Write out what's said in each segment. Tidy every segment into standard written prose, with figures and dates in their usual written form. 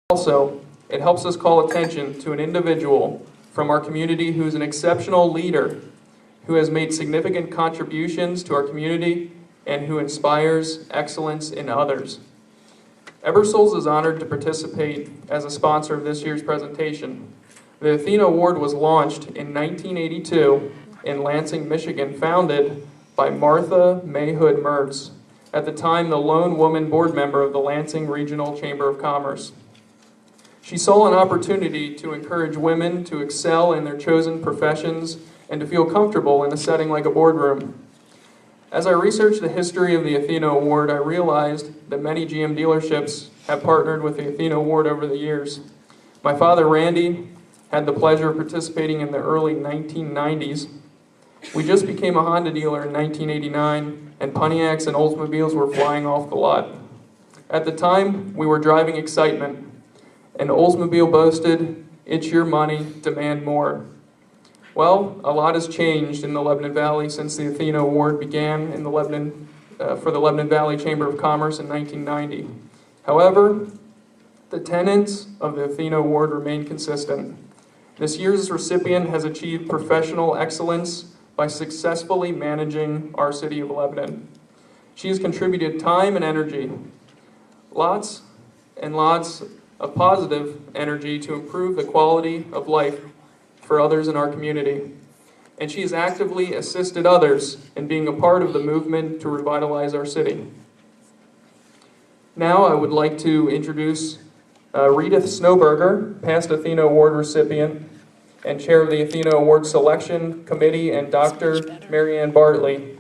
Also, it helps us call attention to an individual from our community who is an exceptional leader, who has made significant contributions to our community, and who inspires excellence in others. Ebersole is honored to participate as a sponsor of this year's presentation. The Athena Award was launched in 1982 in Lansing, Michigan, founded by Martha Mayhood Mertz, at the time the lone woman board member of the Lansing Regional Chamber of Commerce. She saw an opportunity to encourage women to excel in their chosen professions and to feel comfortable in a setting like a boardroom. As I researched the history of the Athena Award, I realized that many GM dealerships have partnered with the Athena Award over the years. My father, Randy, had the pleasure of participating in the early 1990s. We just became a Honda dealer in 1989, and Pontiacs and Oldsmobiles were flying off the lot. At the time, we were driving excitement. An Oldsmobile boasted, "It's your money, demand more." Well, a lot has changed in the Lebanon Valley since the Athena Award began in the for the Lebanon Valley Chamber of Commerce in 1990. However, the tenets of the Athena Award remain consistent. This year's recipient has achieved professional excellence by successfully managing our city of Lebanon. She has contributed time and energy, lots and lots of positive energy to improve the quality of life for others in our community. And she has actively assisted others in being a part of the movement to revitalize our city. Now I would like to introduce Redith Snowberger, past Athena Award recipient and chair of the Athena Award Selection Committee, and Dr. Marianne Bartley,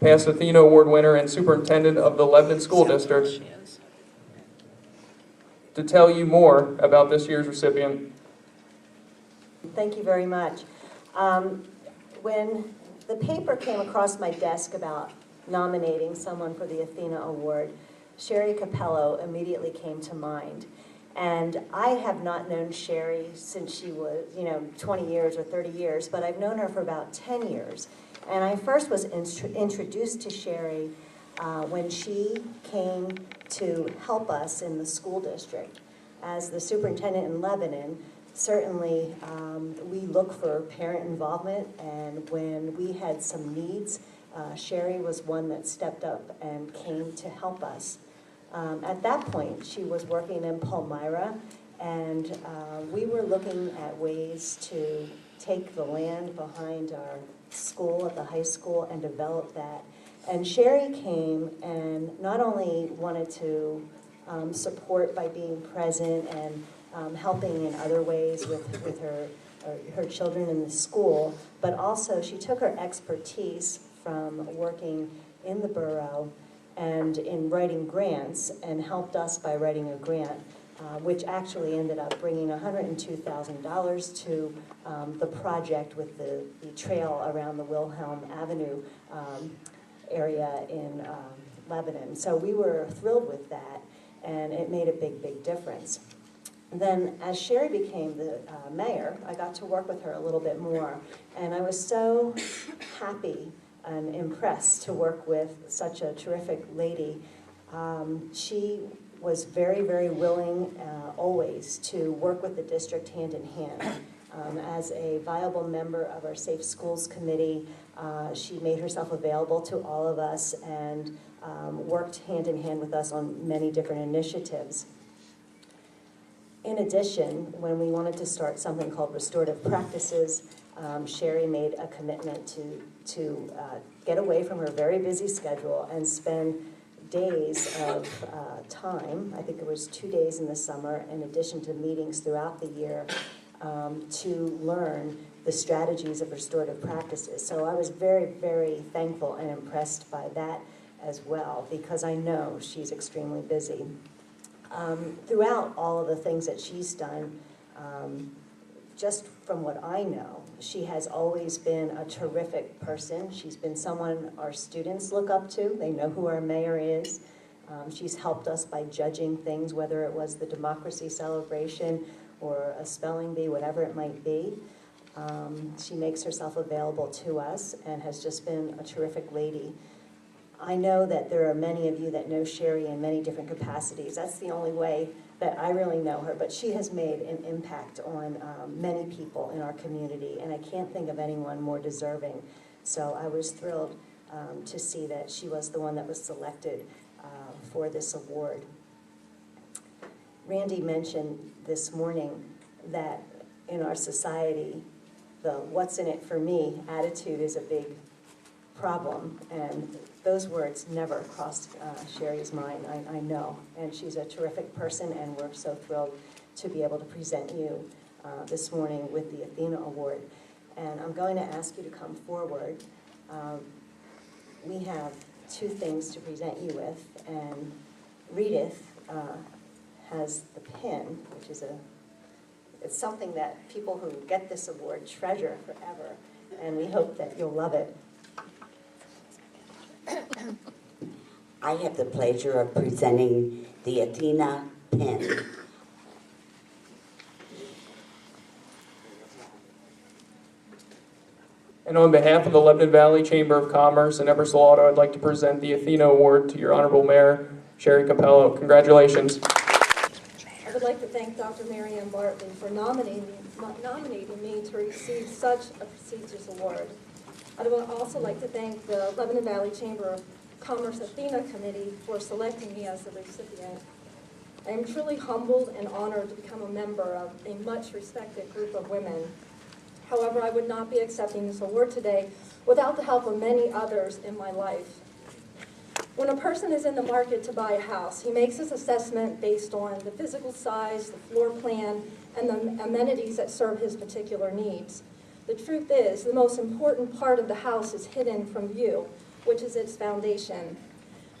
past Athena Award winner and superintendent of the Lebanon School District, to tell you more about this year's recipient. Thank you very much. When the paper came across my desk about nominating someone for the Athena Award, Sherry Capello immediately came to mind. And I have not known Sherry since she was, 20 years or 30 years, but I've known her for about 10 years. And I first was introduced to Sherry when she came to help us in the school district. As the superintendent in Lebanon, certainly we look for parent involvement, and when we had some needs, Sherry was one that stepped up and came to help us. At that point, she was working in Palmyra, and we were looking at ways to take the land behind our school at the high school and develop that. And Sherry came and not only wanted to support by being present and helping in other ways with her children in the school, but also she took her expertise from working in the borough and in writing grants, and helped us by writing a grant, which actually ended up bringing $102,000 to the project with the trail around the Wilhelm Avenue area in Lebanon. So we were thrilled with that, and it made a big, big difference. Then as Sherry became the mayor, I got to work with her a little bit more, and I was so happy and impressed to work with such a terrific lady. She was very, very willing always to work with the district hand in hand. As a viable member of our Safe Schools Committee, she made herself available to all of us and worked hand in hand with us on many different initiatives. In addition, when we wanted to start something called restorative practices, Sherry made a commitment to get away from her very busy schedule and spend days of time, I think it was 2 days in the summer, in addition to meetings throughout the year, to learn the strategies of restorative practices. So I was very, very thankful and impressed by that as well, because I know she's extremely busy. Throughout all of the things that she's done, just from what I know, she has always been a terrific person. She's been someone our students look up to. They know who our mayor is. She's helped us by judging things, whether it was the democracy celebration or a spelling bee, whatever it might be. She makes herself available to us and has just been a terrific lady. I know that there are many of you that know Sherry in many different capacities. That's the only way that I really know her, but she has made an impact on many people in our community, and I can't think of anyone more deserving. So I was thrilled to see that she was the one that was selected for this award. Randy mentioned this morning that in our society, the "what's in it for me" attitude is a big problem, and those words never crossed Sherry's mind, I know. And she's a terrific person, and we're so thrilled to be able to present you this morning with the Athena Award. And I'm going to ask you to come forward. We have two things to present you with, and Redith has the pin, which is it's something that people who get this award treasure forever, and we hope that you'll love it. I have the pleasure of presenting the Athena pin. And on behalf of the Lebanon Valley Chamber of Commerce and Ebersole, I'd like to present the Athena Award to your Honorable Mayor, Sherry Capello. Congratulations. I would like to thank Dr. Mary Ann Bartley for nominating me to receive such a prestigious award. I would also like to thank the Lebanon Valley Chamber of Commerce Athena Committee for selecting me as the recipient. I am truly humbled and honored to become a member of a much respected group of women. However, I would not be accepting this award today without the help of many others in my life. When a person is in the market to buy a house, he makes his assessment based on the physical size, the floor plan, and the amenities that serve his particular needs. The truth is, the most important part of the house is hidden from view, which is its foundation.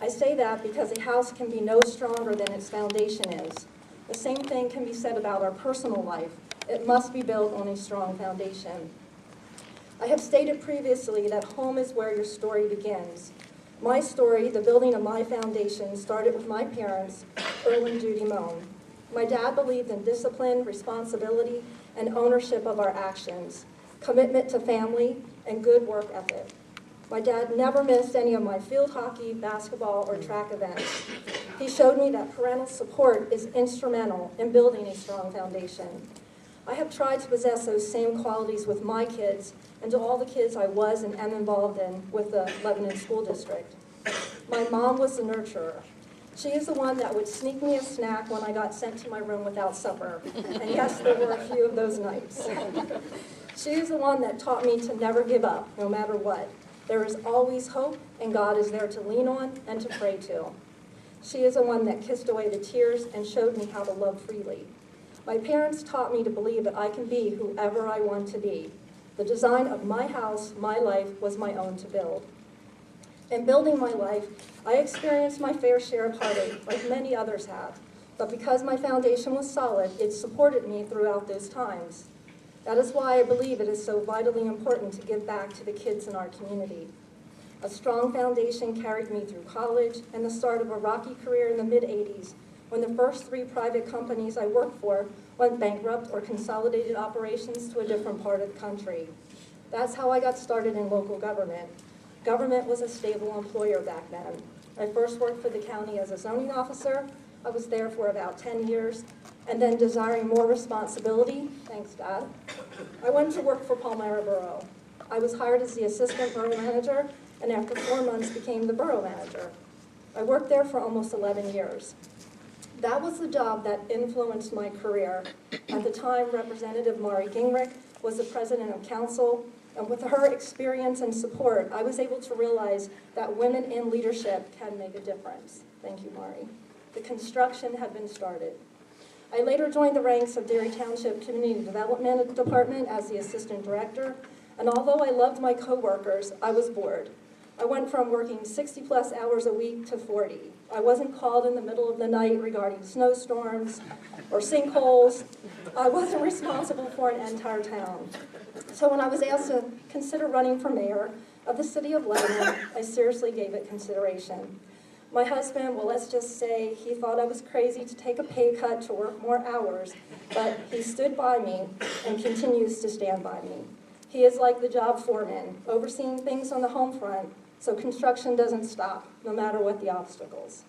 I say that because a house can be no stronger than its foundation is. The same thing can be said about our personal life. It must be built on a strong foundation. I have stated previously that home is where your story begins. My story, the building of my foundation, started with my parents, Earl and Judy Moan. My dad believed in discipline, responsibility, and ownership of our actions, commitment to family, and good work ethic. My dad never missed any of my field hockey, basketball, or track events. He showed me that parental support is instrumental in building a strong foundation. I have tried to possess those same qualities with my kids and to all the kids I was and am involved in with the Lebanon School District. My mom was the nurturer. She is the one that would sneak me a snack when I got sent to my room without supper. And yes, there were a few of those nights. She is the one that taught me to never give up, no matter what. There is always hope, and God is there to lean on and to pray to. She is the one that kissed away the tears and showed me how to love freely. My parents taught me to believe that I can be whoever I want to be. The design of my house, my life, was my own to build. In building my life, I experienced my fair share of heartache, like many others have. But because my foundation was solid, it supported me throughout those times. That is why I believe it is so vitally important to give back to the kids in our community. A strong foundation carried me through college and the start of a rocky career in the mid-'80s, when the first 3 private companies I worked for went bankrupt or consolidated operations to a different part of the country. That's how I got started in local government. Government was a stable employer back then. I first worked for the county as a zoning officer. I was there for about 10 years, and then desiring more responsibility, thanks God, I went to work for Palmyra Borough. I was hired as the assistant borough manager, and after 4 months became the borough manager. I worked there for almost 11 years. That was the job that influenced my career. At the time, Representative Mari Gingrich was the president of council, and with her experience and support, I was able to realize that women in leadership can make a difference. Thank you, Mari. The construction had been started. I later joined the ranks of Derry Township Community Development Department as the assistant director, and although I loved my coworkers, I was bored. I went from working 60-plus hours a week to 40. I wasn't called in the middle of the night regarding snowstorms or sinkholes. I wasn't responsible for an entire town. So when I was asked to consider running for mayor of the city of Lebanon, I seriously gave it consideration. My husband, well, let's just say he thought I was crazy to take a pay cut to work more hours, but he stood by me and continues to stand by me. He is like the job foreman, overseeing things on the home front, so construction doesn't stop, no matter what the obstacles.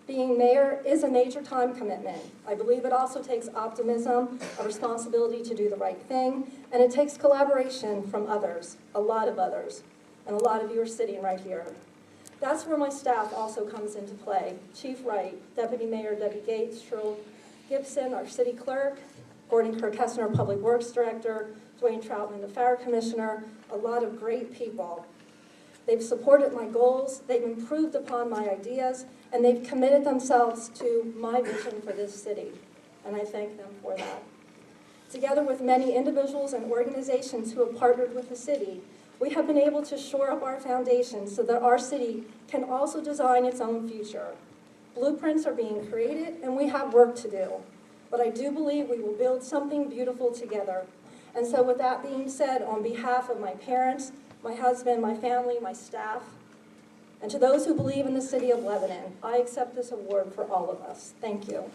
Being mayor is a major time commitment. I believe it also takes optimism, a responsibility to do the right thing, and it takes collaboration from others, a lot of others, and a lot of you are sitting right here. That's where my staff also comes into play. Chief Wright, Deputy Mayor Debbie Gates, Cheryl Gibson, our city clerk, Gordon Kirkessner, Public Works Director, Dwayne Troutman, the Fire Commissioner, a lot of great people. They've supported my goals, they've improved upon my ideas, and they've committed themselves to my vision for this city, and I thank them for that. Together with many individuals and organizations who have partnered with the city, we have been able to shore up our foundation so that our city can also design its own future. Blueprints are being created, and we have work to do, but I do believe we will build something beautiful together. And so with that being said, on behalf of my parents, my husband, my family, my staff, and to those who believe in the city of Lebanon, I accept this award for all of us. Thank you.